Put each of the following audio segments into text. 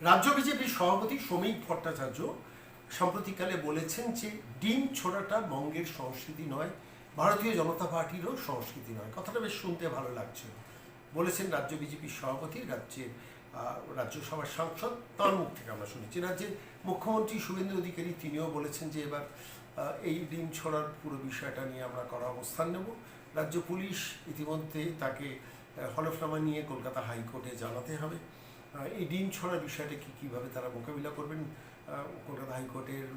রাজ্য বিজেপির সভাপতি শ্রমিক ভট্টাচার্য সাম্প্রতিককালে বলেছেন যে ডিম ছোড়াটা বঙ্গের সংস্কৃতি নয়, ভারতীয় জনতা পার্টিরও সংস্কৃতি নয়। কথাটা বেশ শুনতে ভালো লাগছে। বলেছেন রাজ্য বিজেপির সভাপতি, রাজ্যসভার সাংসদ, তার মুখ থেকে আমরা শুনেছি। রাজ্যের মুখ্যমন্ত্রী শুভেন্দু অধিকারী তিনিও বলেছেন যে এবার এই ডিম ছোড়ার পুরো বিষয়টা নিয়ে আমরা কড়া অবস্থান নেব। রাজ্য পুলিশ ইতিমধ্যে তাকে হলফনামা নিয়ে কলকাতা হাইকোর্টে জানাতে হবে এই ডিম ছড়ার বিষয়টা কীভাবে তারা মোকাবিলা করবেন। কলকাতা হাইকোর্টের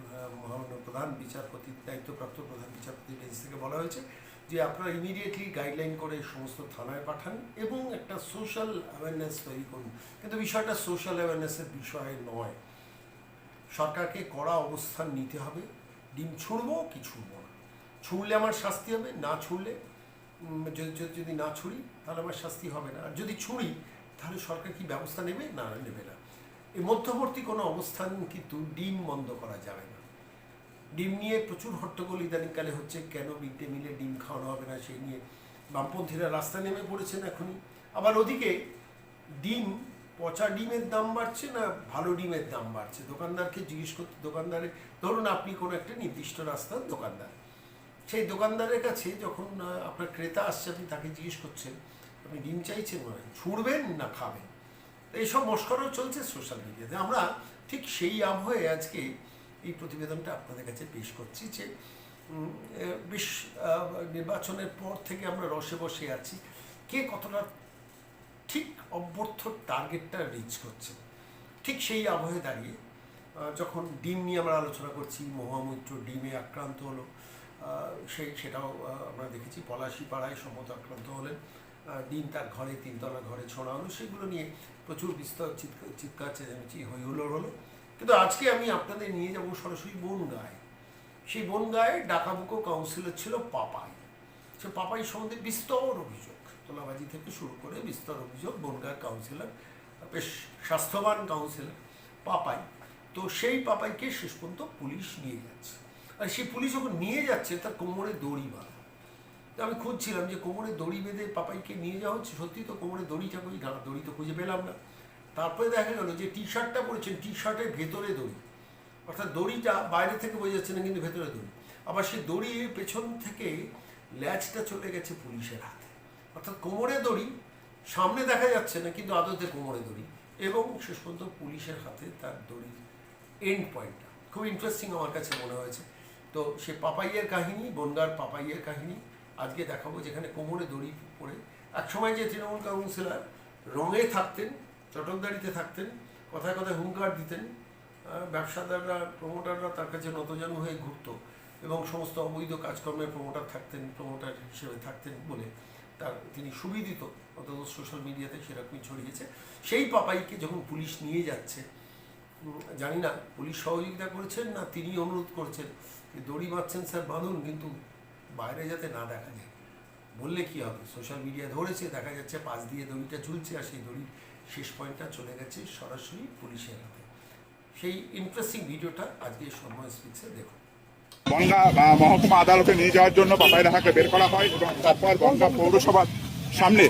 মহামান্য প্রধান বিচারপতি, দায়িত্বপ্রাপ্ত প্রধান বিচারপতি বেঞ্চ থেকে বলা হয়েছে যে আপনারা ইমিডিয়েটলি গাইডলাইন করে সমস্ত থানায় পাঠান এবং একটা সোশ্যাল অ্যাওয়ারনেস তৈরি করুন। কিন্তু বিষয়টা সোশ্যাল অ্যাওয়ারনেসের বিষয় নয়, সরকারকে কড়া অবস্থান নিতে হবে। ডিম ছুঁড়বো কি ছুঁড়বো না, ছুঁড়লে আমার শাস্তি হবে, না ছুঁড়লে যদি না ছুঁড়ি তাহলে আমার শাস্তি হবে না, আর যদি ছুঁড়ি তাহলে সরকার কি ব্যবস্থা নেবে? না, নেবে না। এই মধ্যবর্তী কোনো অবস্থান কিন্তু ডিম বন্ধ করা যাবে না। ডিম নিয়ে প্রচুর হট্টগোল ইদানিংকালে হচ্ছে, কেন মিড ডে মিলে ডিম খাওয়ানো হবে না সেই নিয়ে বামপন্থীরা রাস্তা নেমে পড়েছেন এখনই। আবার ওদিকে ডিম, পচা ডিমের দাম বাড়ছে না ভালো ডিমের দাম বাড়ছে, দোকানদারকে জিজ্ঞেস করতে, দোকানদারের ধরুন আপনি কোনো একটা নির্দিষ্ট রাস্তার দোকানদার, সেই দোকানদারের কাছে যখন আপনার ক্রেতা আসছে আপনি তাকে জিজ্ঞেস করছেন আপনি ডিম চাইছেন নয় ছুঁড়বেন না খাবেন। এইসব মস্করাও চলছে সোশ্যাল মিডিয়াতে। আমরা ঠিক সেই আবহে আজকে এই প্রতিবেদনটা আপনাদের কাছে পেশ করছি যে বেশ নির্বাচনের পর থেকে আমরা রসে বসে আছি, কে কতটা ঠিক অব্যর্থ টার্গেটটা রিচ করছে। ঠিক সেই আবহে দাঁড়িয়ে যখন ডিম নিয়ে আমরা আলোচনা করছি, মহামৈত্র ডিমে আক্রান্ত হলো, সেটাও আমরা দেখেছি পলাশীপাড়ায় সম্মত আক্রান্ত হলেন, ডিম তার ঘরে, তিনতলা ঘরে ছোঁড়া হলো, সেগুলো নিয়ে প্রচুর বিস্তর চিৎকার চেঁচামেচি হইহুল্লোড় হলো। কিন্তু আজকে আমি আপনাদের নিয়ে যাব সরাসরি বনগাঁয়। সেই বনগাঁয় ডাকাবুকো কাউন্সিলর ছিল পাপাই। সে পাপাই সম্বন্ধে বিস্তর অভিযোগ, তোলাবাজি থেকে শুরু করে বিস্তর অভিযোগ। বনগাঁর কাউন্সিলর, বেশ স্বাস্থ্যবান কাউন্সিলর পাপাই। তো সেই পাপাইকে শেষ পর্যন্ত পুলিশ নিয়ে যাচ্ছে, আর সেই পুলিশ যখন নিয়ে যাচ্ছে তার কোমরে দড়ি বাঁধা। আমি খুঁজছিলাম যে কোমরে দড়ি বেঁধে পাপাইকে নিয়ে যাওয়া হচ্ছে, সত্যি তো কোমরে দড়িটা কই, দড়ি তো খুঁজে পেলাম না। তারপরে দেখা গেল যে টি শার্টটা পরেছেন, টি শার্টের ভেতরে দড়ি, অর্থাৎ দড়িটা বাইরে থেকে বোঝা যাচ্ছে না কিন্তু ভেতরে দড়ি। আবার সেই দড়ির পেছন থেকে ল্যাচটা চলে গেছে পুলিশের হাতে, অর্থাৎ কোমরে দড়ি, সামনে দেখা যাচ্ছে না কিন্তু আদতে কোমরে দড়ি, এবং শেষ পর্যন্ত পুলিশের হাতে তার দড়ির এন্ড পয়েন্টটা। খুব ইন্টারেস্টিং আমার কাছে মনে হয়েছে। তো সে পাপাইয়ের কাহিনী, বনগাঁর পাপাইয়ের কাহিনী আজকে দেখাবো, যেখানে কোমরে দড়ি পরে একসময় যে তৃণমূল কাউন্সিলর রঙে থাকতেন, চটকদারিতে থাকতেন, কথায় কথায় হুঙ্কার দিতেন, ব্যবসাদাররা, প্রমোটাররা তার কাছে নতজানু হয়ে ঘুরত এবং সমস্ত অবৈধ কাজকর্মের প্রমোটার হিসেবে থাকতেন বলে তিনি সুবিদিত, অন্তত সোশ্যাল মিডিয়াতে সেরকমই ছড়িয়েছে। সেই পাপাইকে যখন পুলিশ নিয়ে যাচ্ছে, জানি না পুলিশ সহযোগিতা করেছেন না তিনি অনুরোধ করেছেন দড়ি বাঁধছেন স্যার বাঁধুন, কিন্তু বাইরে যাতে না দেখা যায়। বললে কি হবে, সোশ্যাল মিডিয়া ধরেছে, দেখা যাচ্ছে পাশ দিয়ে দড়িটা ঝুলছে, আর সেই দড়ির শেষ পয়েন্টটা চলে গেছে সরাসরি পুলিশের হাতে। সেই ইন্টারেস্টিং ভিডিওটা আজকে সময় স্পিক্সে দেখুন। বনগাঁ মহকুমা আদালতে নিয়ে যাওয়ার জন্য পাপাই রাহাকে বের করা হয় এবং তারপর বনগাঁ পৌরসভার সামনে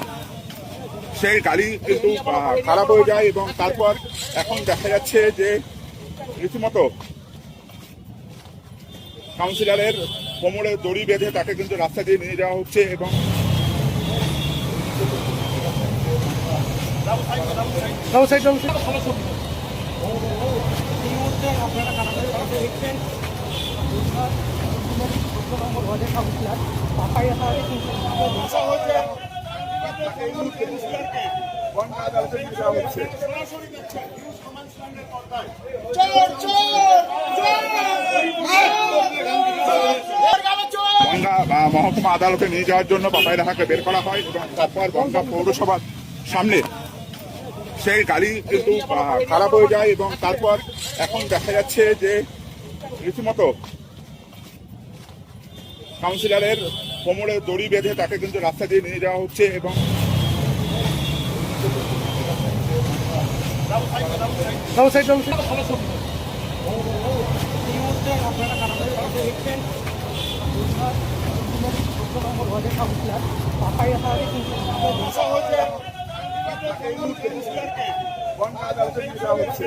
সেই গাড়ি কিন্তু খারাপ হয়ে যায় এবং তারপর এখন দেখা যাচ্ছে যে রীতিমতো কাউন্সিলরের কোমরে দড়ি বেঁধে তাকে কিন্তু রাস্তা দিয়ে নিয়ে যাওয়া হচ্ছে এবং বনগাঁ মহকুমা আদালতে নিয়ে যাওয়ার জন্য পাপাই রাহাকে বের করা হয় এবং তারপর বনগাঁ পৌরসভার সামনে সেই গাড়ি কিন্তু খারাপ হয়ে যায় এবং তারপর এখন দেখা যাচ্ছে যে রীতিমতো কাউন্সিলরের কোমরে দড়ি বেঁধে তাকে কিন্তু রাস্তা দিয়ে নিয়ে যাওয়া হচ্ছে এবং পাপাই বনগাঁ আদালতে নিয়ে যাওয়া হচ্ছে।